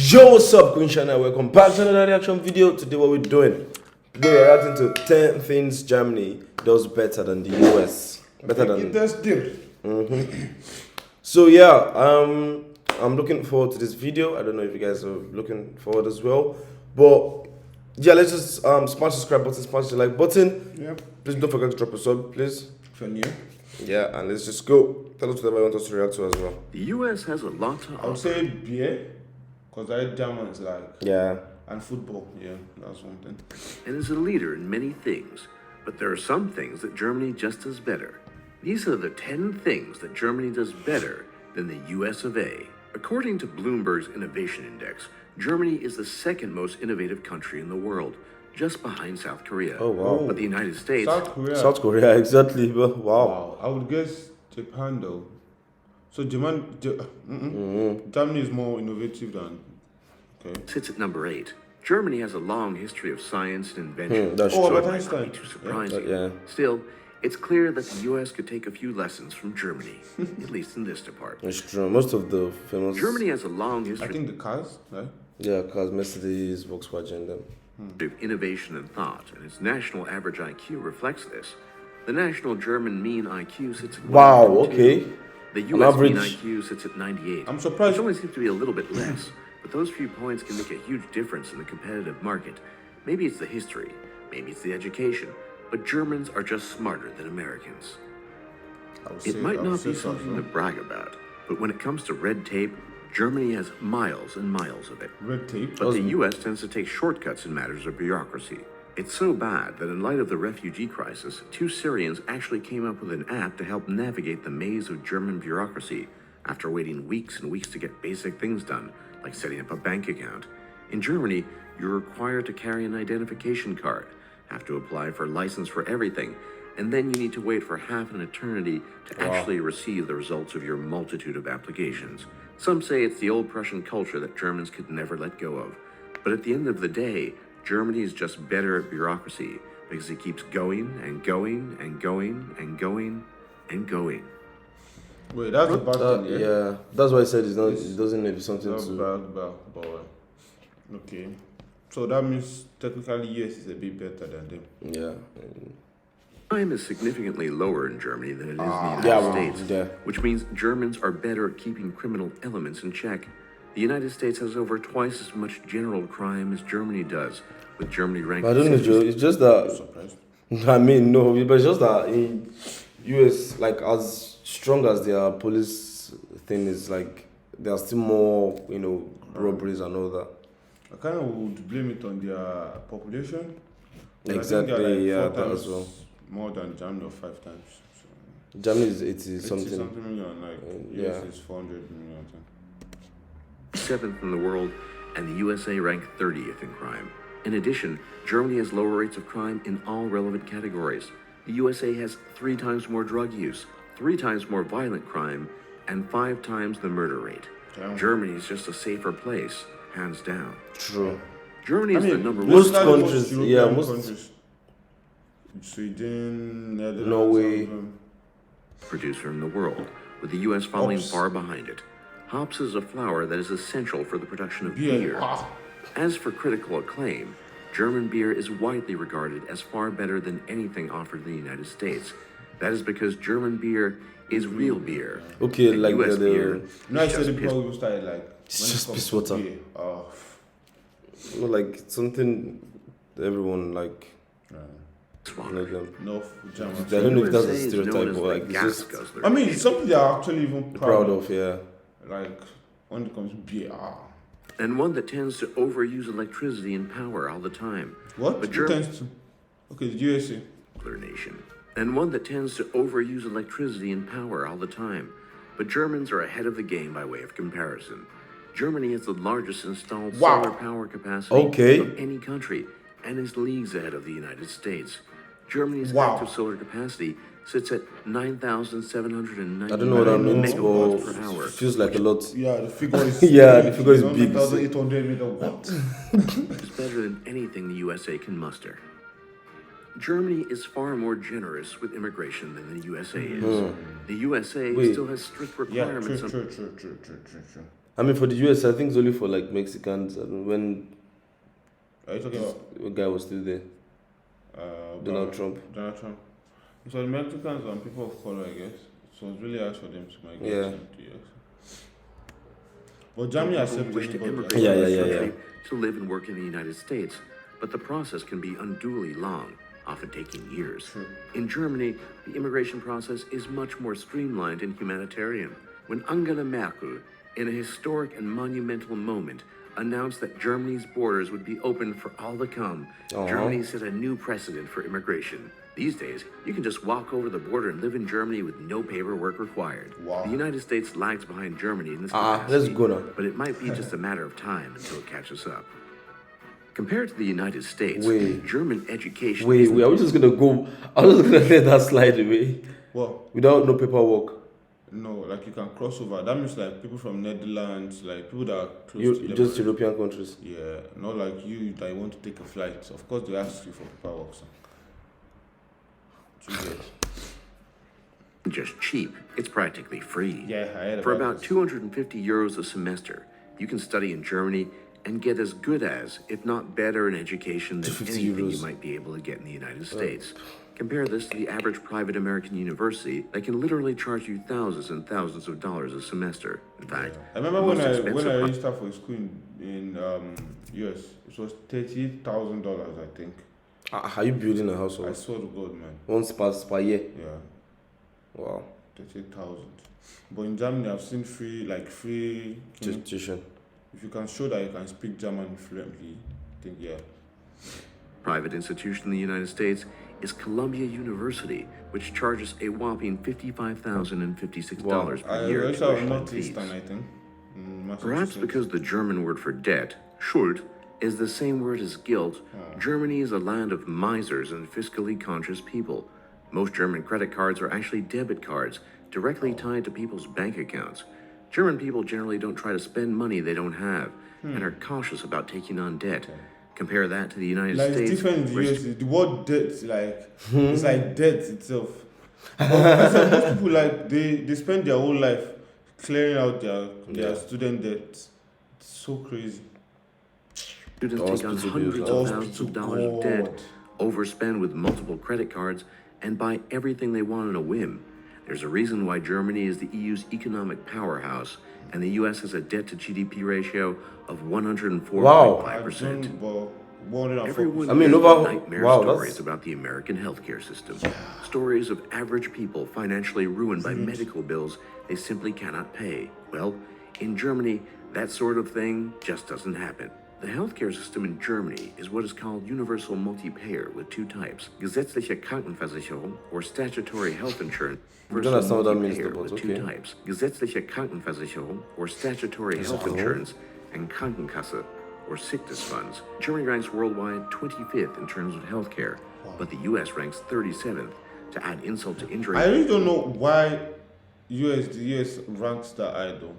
Yo, what's up, QuinSan? Welcome back to another reaction video. Today, what we're doing? Today, we're reacting to 10 things Germany does better than the US. Better than. So yeah, I'm looking forward to this video. I don't know if you guys are looking forward as well, but yeah, let's just smash the subscribe button, smash the like button. Yeah. Please don't forget to drop a sub, please. If you're new. Yeah, and let's just go. Tell us whatever you want us to react to as well. The US has a lot to offer. I would say beer, because I Germans like. Yeah. And football, yeah, that's one thing. And is a leader in many things, but there are some things that Germany just does better. These are the 10 things that Germany does better than the US of A. According to Bloomberg's Innovation Index, Germany is the second most innovative country in the world, just behind South Korea. Oh, wow. But the United States... South Korea, exactly. Wow. I would guess Japan, though. So Germany is more innovative than... Okay. Sits at number 8. Germany has a long history of science and invention. That's so true. it might not be too surprising. Yeah. Still, it's clear that the US could take a few lessons from Germany, at least in this department. It's true. Most of the famous... Germany has a long history... I think the cars, right? Yeah, cars, Mercedes, Volkswagen, them. Of innovation and thought, and its national average IQ reflects this. The national German mean IQ sits at 102. Okay. The US mean IQ sits at 98. I'm surprised. Which only seems to be a little bit less, but those few points can make a huge difference in the competitive market. Maybe it's the history, maybe it's the education, but Germans are just smarter than Americans. It might not be something to brag about, but when it comes to red tape, Germany has miles and miles of it. Red tape? But the US tends to take shortcuts in matters of bureaucracy. It's so bad that in light of the refugee crisis, 2 Syrians actually came up with an app to help navigate the maze of German bureaucracy after waiting weeks and weeks to get basic things done, like setting up a bank account. In Germany, you're required to carry an identification card, have to apply for a license for everything, and then you need to wait for half an eternity to actually receive the results of your multitude of applications. Some say it's the old Prussian culture that Germans could never let go of. But at the end of the day, Germany is just better at bureaucracy because it keeps going and going and going and going and going. Wait, that's a bad thing, yeah? Yeah, that's why I said it's not, it doesn't need something that's to... bad. Okay. So that means technically yes is a bit better than them. Yeah. Crime is significantly lower in Germany than it is in the United States, which means Germans are better at keeping criminal elements in check. The United States has over twice as much general crime as Germany does, with Germany ranked... I don't know, Joe. It's just that... I mean, no, but it's just that in US, like, as strong as their police thing is, like, there are still more, you know, robberies and all that. I kind of would blame it on their population. Exactly, yeah, that as well. More than Germany, or 5 times. So Germany is 80 something. Million, like US is 400 million. 7th in the world, and the USA ranked 30th in crime. In addition, Germany has lower rates of crime in all relevant categories. The USA has 3 times more drug use, 3 times more violent crime, and 5 times the murder rate. Damn. Germany is just a safer place, hands down. True. Germany is the number one. Most countries, most countries. Sweden, Netherlands, Norway. Producer in the world, with the US falling far behind it. Hops is a flower that is essential for the production of beer. As for critical acclaim, German beer is widely regarded as far better than anything offered in the United States. That is because German beer is real beer. Okay, and like US beer. No, I said the people started like. It's just piss water. No, like something that everyone like. No, German. I don't know if that's a stereotype, but like it's just. I mean, it's something they're actually even proud of, yeah. Like when it comes to beer. And one that tends to overuse electricity and power all the time. What? But tends to? Okay, the USA. Nation. And one that tends to overuse electricity and power all the time. But Germans are ahead of the game by way of comparison. Germany has the largest installed solar power capacity of any country and is leagues ahead of the United States. Germany's active solar capacity sits at 9,790 I don't know what that means, megawatts per hour. It feels like a lot. Yeah, the figure is the figure is big. 1,800 megawatts. It's better than anything the USA can muster. Germany is far more generous with immigration than the USA is. The USA still has strict requirements true. I mean, for the US, I think it's only for like Mexicans. And when Are you talking about a guy was still there, Donald Trump. Donald Trump. So the Mexicans and people of color, I guess. So it's really hard for them to migrate Yeah. to the US. But Germany People accepts wish to anybody. immigrate Yeah, to this yeah, yeah, country to live and work in the United States, but the process can be unduly long, often taking years. True. In Germany, the immigration process is much more streamlined and humanitarian. When Angela Merkel, in a historic and monumental moment, announced that Germany's borders would be open for all to come, Germany set a new precedent for immigration. These days, you can just walk over the border and live in Germany with no paperwork required. Wow. The United States lags behind Germany in this let's capacity, go now. but it might be just a matter of time until it catches up. Compared to the United States, Wait. German education Wait, isn't are we just gonna go? I'm just gonna let that slide away Well, without no paperwork. no, like you can cross over. That means like people from Netherlands, like people that are close to them. Just European countries. Yeah, not like you that want to take a flight. Of course, they ask you for paperwork. So. just cheap, it's practically free. Yeah, I heard For about about this. 250 euros a semester, you can study in Germany and get as good as, if not better, an education than 250 anything you euros. might be able to get in the United States. Compare this to the average private American university that can literally charge you thousands and thousands of dollars a semester. In fact, I remember the when most I expensive registered for school in US, it was $30,000, I think. Are you building a I household? swear to God, man. Once per year. Yeah, Wow. 30,000. But in Germany, I've seen free. Tuition. If you can show that you can speak German fluently, I think yeah. private institution in the United States is Columbia University, which charges a whopping $55,056 per I year registered tuition on and fees. Northeastern, I think. in Perhaps Massachusetts. because the German word for debt, Schuld, is the same word as guilt, Germany is a land of misers and fiscally conscious people. Most German credit cards are actually debit cards, directly tied to people's bank accounts. German people generally don't try to spend money they don't have and are cautious about taking on debt. Compare that to the United Like States. it's different in the where US. The word debt, like it's like debt itself. But so most people like they spend their whole life clearing out their student debt. It's so crazy. students take on Hospital hundreds bills, of hospital thousands of dollars of God. debt, overspend with multiple credit cards, and buy everything they want on a whim. There's a reason why Germany is the EU's economic powerhouse, and the US has a debt to GDP ratio of 104.5%. Wow. I don't, but 104%. Everyone I mean, hears over- nightmare wow, stories that's- about the American healthcare system. Stories of average people financially ruined by medical bills they simply cannot pay. Well, in Germany, that sort of thing just doesn't happen. The healthcare system in Germany is what is called universal multi-payer with two types: gesetzliche Krankenversicherung, or statutory health insurance, don't understand what that means, multi-payer but with two okay. types: gesetzliche Krankenversicherung, or statutory health insurance, and Krankenkasse, or sickness funds. Germany ranks worldwide 25th in terms of healthcare, but the US ranks 37th. To add insult to injury, I really don't know why the US ranks that high though.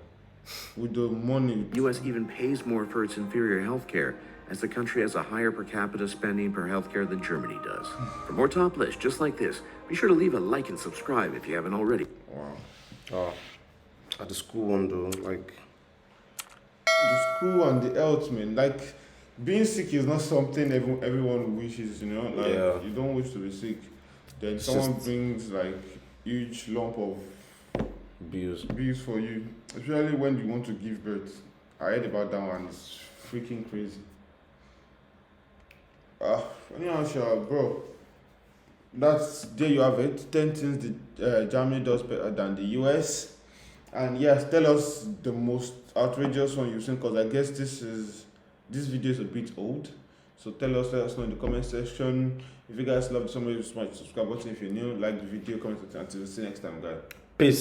With the money. the US even pays more for its inferior healthcare, as the country has a higher per capita spending per healthcare than Germany does. For more top lists just like this, be sure to leave a like and subscribe if you haven't already. Wow. At the school one though, like The school and the health, man. Like being sick is not something everyone wishes, you know. Like Yeah. you don't wish to be sick. Then It's someone just- brings like huge lump of bills. bills for you, especially when you want to give birth. I heard about that one. It's freaking crazy. Anyhow, sure, bro. There you have it. 10 things that Germany does better than the US. And yes, tell us the most outrageous one you've seen, because I guess this video is a bit old. So let us know in the comment section. If you guys loved somebody, smash the subscribe button. If you're new, like the video, comment section. Until see you next time, guys. Peace.